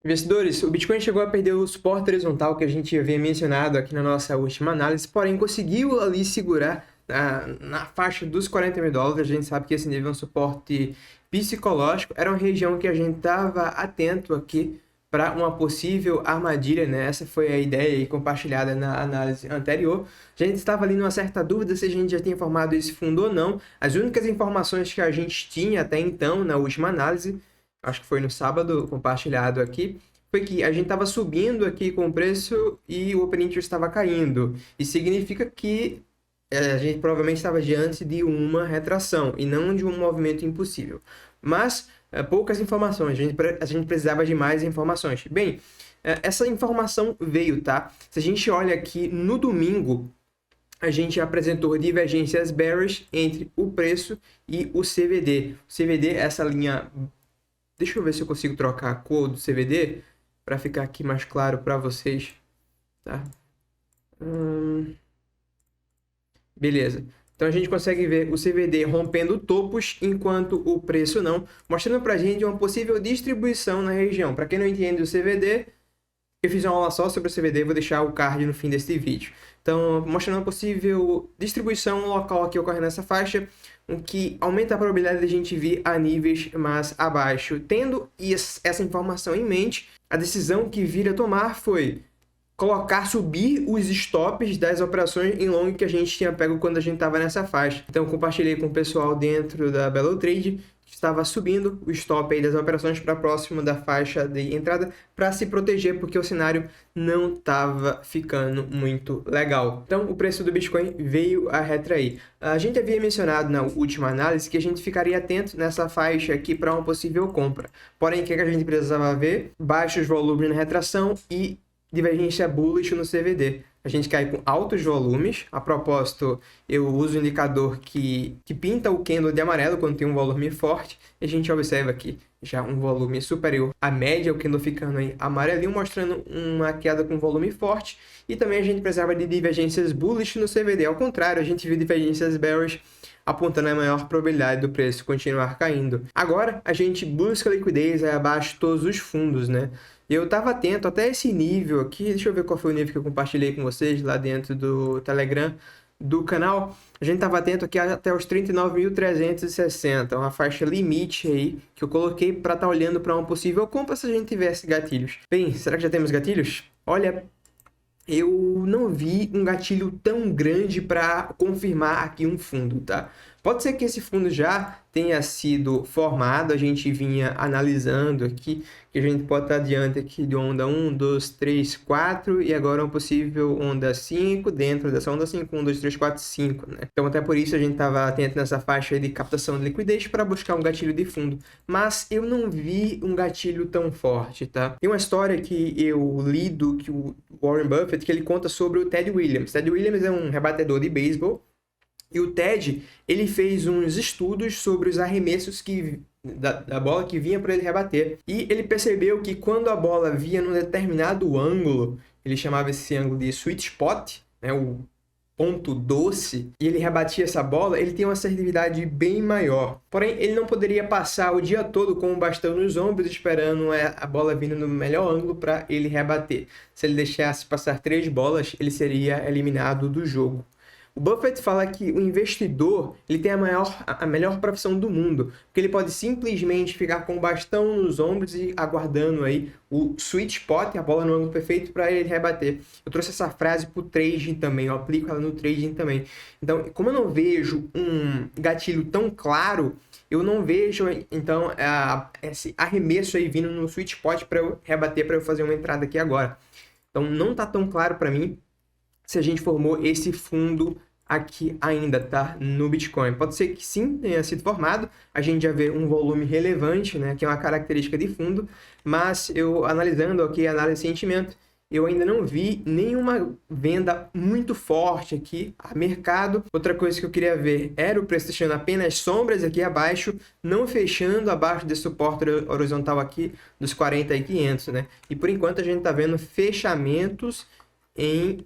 Investidores, o Bitcoin chegou a perder o suporte horizontal que a gente havia mencionado aqui na nossa última análise, porém conseguiu ali segurar na faixa dos 40 mil dólares. A gente sabe que esse nível é um suporte psicológico, era uma região que a gente estava atento aqui para uma possível armadilha, né? Essa foi a ideia aí compartilhada na análise anterior. A gente estava ali numa certa dúvida se a gente já tinha formado esse fundo ou não. As únicas informações que a gente tinha até então na última análise, acho que foi no sábado compartilhado aqui, foi que a gente estava subindo aqui com o preço e o Open Interest estava caindo. Isso significa que a gente provavelmente estava diante de uma retração e não de um movimento impossível. Mas poucas informações, a gente precisava de mais informações. Bem, essa informação veio, tá? Se a gente olha aqui no domingo, a gente apresentou divergências bearish entre o preço e o CVD. O CVD, essa linha... Deixa eu ver se eu consigo trocar a cor do CVD para ficar aqui mais claro para vocês, tá? Beleza. Então a gente consegue ver o CVD rompendo topos, enquanto o preço não, mostrando para a gente uma possível distribuição na região. Para quem não entende o CVD, eu fiz uma aula só sobre o CVD, vou deixar o card no fim deste vídeo. Então, mostrando uma possível distribuição local aqui ocorrendo nessa faixa, o que aumenta a probabilidade de a gente vir a níveis mais abaixo. Tendo essa informação em mente, a decisão que vir a tomar foi subir os stops das operações em long que a gente tinha pego quando a gente estava nessa faixa. Então, compartilhei com o pessoal dentro da Belo Trade, que estava subindo o stop aí das operações para próximo da faixa de entrada para se proteger, porque o cenário não estava ficando muito legal. Então, o preço do Bitcoin veio a retrair. A gente havia mencionado na última análise que a gente ficaria atento nessa faixa aqui para uma possível compra. Porém, o que a gente precisava ver? Baixos volumes na retração e divergência bullish no CVD. A gente cai com altos volumes. A propósito, eu uso o indicador que pinta o candle de amarelo quando tem um volume forte. E a gente observa aqui já um volume superior à média, o candle ficando aí amarelinho, mostrando uma queda com volume forte. E também a gente precisava de divergências bullish no CVD. Ao contrário, a gente viu divergências bearish, apontando a maior probabilidade do preço continuar caindo. Agora, a gente busca liquidez abaixo de todos os fundos, né? Eu estava atento até esse nível aqui, deixa eu ver qual foi o nível que eu compartilhei com vocês lá dentro do Telegram do canal. A gente estava atento aqui até os 39.360, uma faixa limite aí que eu coloquei para estar olhando para uma possível compra se a gente tivesse gatilhos. Bem, será que já temos gatilhos? Olha, eu não vi um gatilho tão grande para confirmar aqui um fundo, tá? Pode ser que esse fundo já tenha sido formado, a gente vinha analisando aqui, que a gente pode estar diante aqui de onda 1, 2, 3, 4, e agora uma possível onda 5, dentro dessa onda 5, 1, 2, 3, 4, 5, né? Então até por isso a gente estava atento nessa faixa de captação de liquidez para buscar um gatilho de fundo, mas eu não vi um gatilho tão forte, tá? Tem uma história que eu li que o Warren Buffett, que ele conta sobre o Ted Williams. Ted Williams é um rebatedor de beisebol, e o Ted, ele fez uns estudos sobre os arremessos da bola que vinha para ele rebater. E ele percebeu que quando a bola vinha num determinado ângulo, ele chamava esse ângulo de sweet spot, né, o ponto doce, e ele rebatia essa bola, ele tem uma assertividade bem maior. Porém, ele não poderia passar o dia todo com o bastão nos ombros esperando a bola vindo no melhor ângulo para ele rebater. Se ele deixasse passar 3 bolas, ele seria eliminado do jogo. O Buffett fala que o investidor ele tem a melhor profissão do mundo, porque ele pode simplesmente ficar com o bastão nos ombros e aguardando aí o sweet spot, a bola no ângulo perfeito, para ele rebater. Eu trouxe essa frase para o trading também, eu aplico ela no trading também. Então, como eu não vejo um gatilho tão claro, eu não vejo, então, esse arremesso aí vindo no sweet spot para eu rebater, para eu fazer uma entrada aqui agora. Então, não está tão claro para mim se a gente formou esse fundo aqui ainda, tá? No Bitcoin. Pode ser que sim, tenha sido formado. A gente já vê um volume relevante, né? Que é uma característica de fundo. Mas eu, analisando aqui a análise de sentimento, eu ainda não vi nenhuma venda muito forte aqui a mercado. Outra coisa que eu queria ver era o preço deixando apenas sombras aqui abaixo, não fechando abaixo desse suporte horizontal aqui dos 40.500, né? E por enquanto a gente tá vendo fechamentos em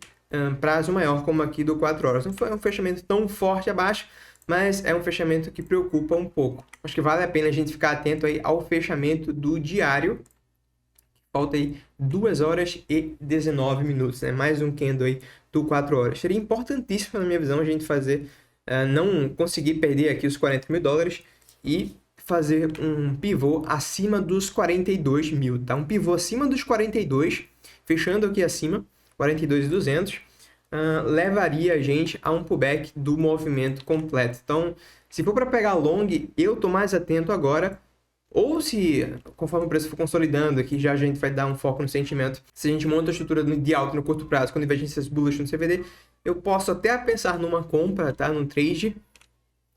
prazo maior, como aqui do 4 horas. Não foi um fechamento tão forte abaixo, mas é um fechamento que preocupa um pouco. Acho que vale a pena a gente ficar atento aí ao fechamento do diário, Falta aí 2 horas e 19 minutos, né? Mais um candle aí do 4 horas. Seria importantíssimo, na minha visão, a gente fazer, não conseguir perder aqui os 40 mil dólares e fazer um pivô acima dos 42 mil, tá? Um pivô acima dos 42, fechando aqui acima, 42.200, levaria a gente a um pullback do movimento completo. Então, se for para pegar long, eu tô mais atento agora. Ou se, conforme o preço for consolidando aqui, já a gente vai dar um foco no sentimento. Se a gente monta a estrutura de alta no curto prazo, com divergências bullish no CVD, eu posso até pensar numa compra, tá? Num trade.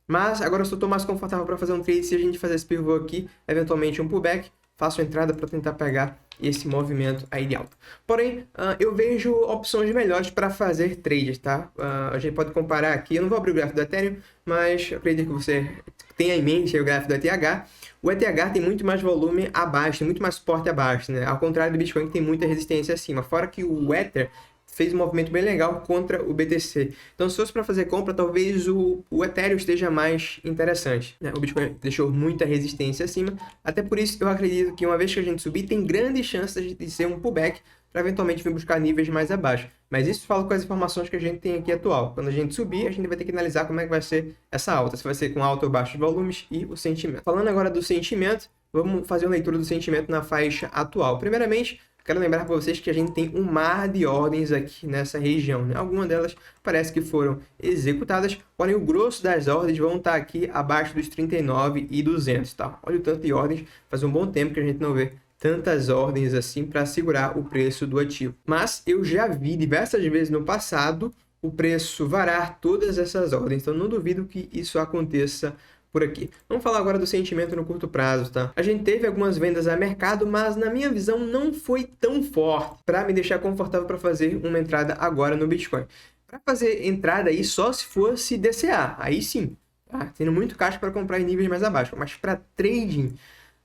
Mas agora eu só estou mais confortável para fazer um trade se a gente fazer esse pivô aqui, eventualmente um pullback, faço a entrada para tentar pegar esse movimento aí de alta. Porém, eu vejo opções melhores para fazer trades, tá? A gente pode comparar aqui, eu não vou abrir o gráfico do Ethereum, mas eu acredito que você tenha em mente aí o gráfico do ETH. O ETH tem muito mais volume abaixo, tem muito mais suporte abaixo, né? Ao contrário do Bitcoin, que tem muita resistência acima. Fora que o Ether fez um movimento bem legal contra o BTC. Então, se fosse para fazer compra, talvez o Ethereum esteja mais interessante, né? O Bitcoin deixou muita resistência acima. Até por isso, eu acredito que uma vez que a gente subir, tem grandes chances de ser um pullback para eventualmente vir buscar níveis mais abaixo. Mas isso falo com as informações que a gente tem aqui atual. Quando a gente subir, a gente vai ter que analisar como é que vai ser essa alta. Se vai ser com alta ou baixos volumes e o sentimento. Falando agora do sentimento, vamos fazer uma leitura do sentimento na faixa atual. Primeiramente, quero lembrar para vocês que a gente tem um mar de ordens aqui nessa região, né? Algumas delas parece que foram executadas, porém o grosso das ordens vão estar aqui abaixo dos 39.200, tá? Olha o tanto de ordens, faz um bom tempo que a gente não vê tantas ordens assim para segurar o preço do ativo. Mas eu já vi diversas vezes no passado o preço varar todas essas ordens, então não duvido que isso aconteça por aqui. Vamos falar agora do sentimento no curto prazo, tá? A gente teve algumas vendas a mercado, mas na minha visão não foi tão forte para me deixar confortável para fazer uma entrada agora no Bitcoin. Para fazer entrada aí só se fosse DCA, aí sim, tá? Tendo muito caixa para comprar em níveis mais abaixo, mas para trading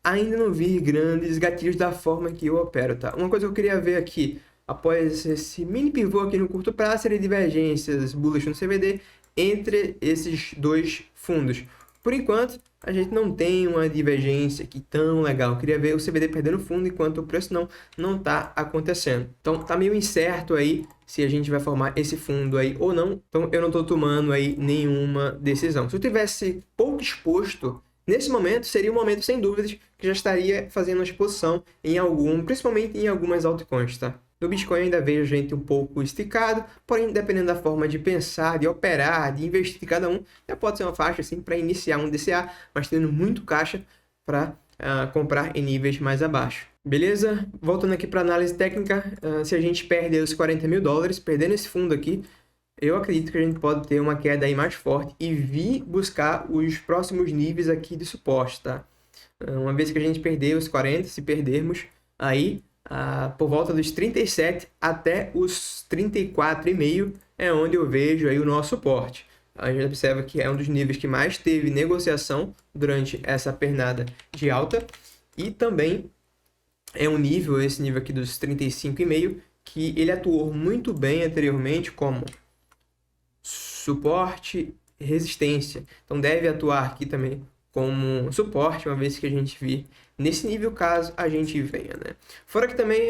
ainda não vi grandes gatilhos da forma que eu opero, tá? Uma coisa que eu queria ver aqui, após esse mini pivô aqui no curto prazo, seria divergências bullish no CVD entre esses dois fundos. Por enquanto, a gente não tem uma divergência aqui tão legal. Eu queria ver o CVD perdendo fundo enquanto o preço não está acontecendo. Então, tá meio incerto aí se a gente vai formar esse fundo aí ou não. Então, eu não estou tomando aí nenhuma decisão. Se eu tivesse pouco exposto, nesse momento, seria um momento, sem dúvidas, que já estaria fazendo uma exposição em principalmente em algumas altcoins, tá? No Bitcoin ainda vejo gente um pouco esticado, porém, dependendo da forma de pensar, de operar, de investir de cada um, já pode ser uma faixa assim para iniciar um DCA, mas tendo muito caixa para comprar em níveis mais abaixo. Beleza? Voltando aqui para análise técnica, se a gente perder os 40 mil dólares, perdendo esse fundo aqui, eu acredito que a gente pode ter uma queda aí mais forte e vir buscar os próximos níveis aqui de suporte, tá? Uma vez que a gente perder os 40, se perdermos, aí por volta dos 37 até os 34,5 é onde eu vejo aí o nosso suporte. A gente observa que é um dos níveis que mais teve negociação durante essa pernada de alta e também é um nível, esse nível aqui dos 35,5, que ele atuou muito bem anteriormente como suporte e resistência. Então deve atuar aqui também como suporte, uma vez que a gente vir nesse nível, caso a gente venha, né? Fora que também,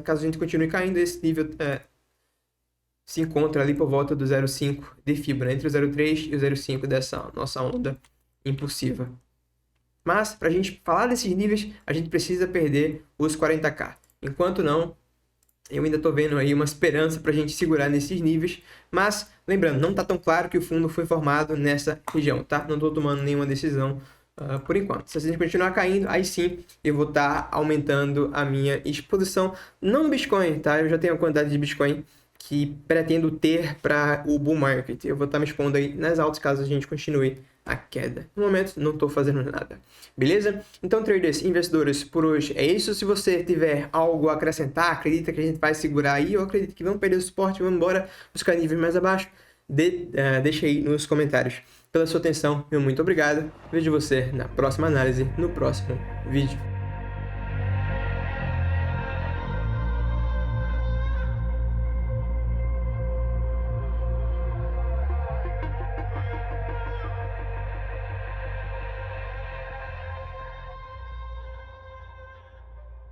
caso a gente continue caindo, esse nível se encontra ali por volta do 0,5 de fibra, né? Entre o 0,3 e o 0,5 dessa nossa onda impulsiva. Mas, para a gente falar desses níveis, a gente precisa perder os 40k. Enquanto não, eu ainda estou vendo aí uma esperança para a gente segurar nesses níveis, mas lembrando, não está tão claro que o fundo foi formado nessa região, tá? Não estou tomando nenhuma decisão por enquanto. Se a gente continuar caindo, aí sim eu vou estar aumentando a minha exposição, não no Bitcoin, tá? Eu já tenho a quantidade de Bitcoin que pretendo ter para o bull market. Eu vou estar me expondo aí nas altas caso a gente continue a queda. No momento, não estou fazendo nada. Beleza? Então, traders, investidores, por hoje é isso. Se você tiver algo a acrescentar, acredita que a gente vai segurar aí, eu acredito que vamos perder o suporte, vamos embora buscar níveis mais abaixo, deixa aí nos comentários. Pela sua atenção, meu muito obrigado. Vejo você na próxima análise, no próximo vídeo.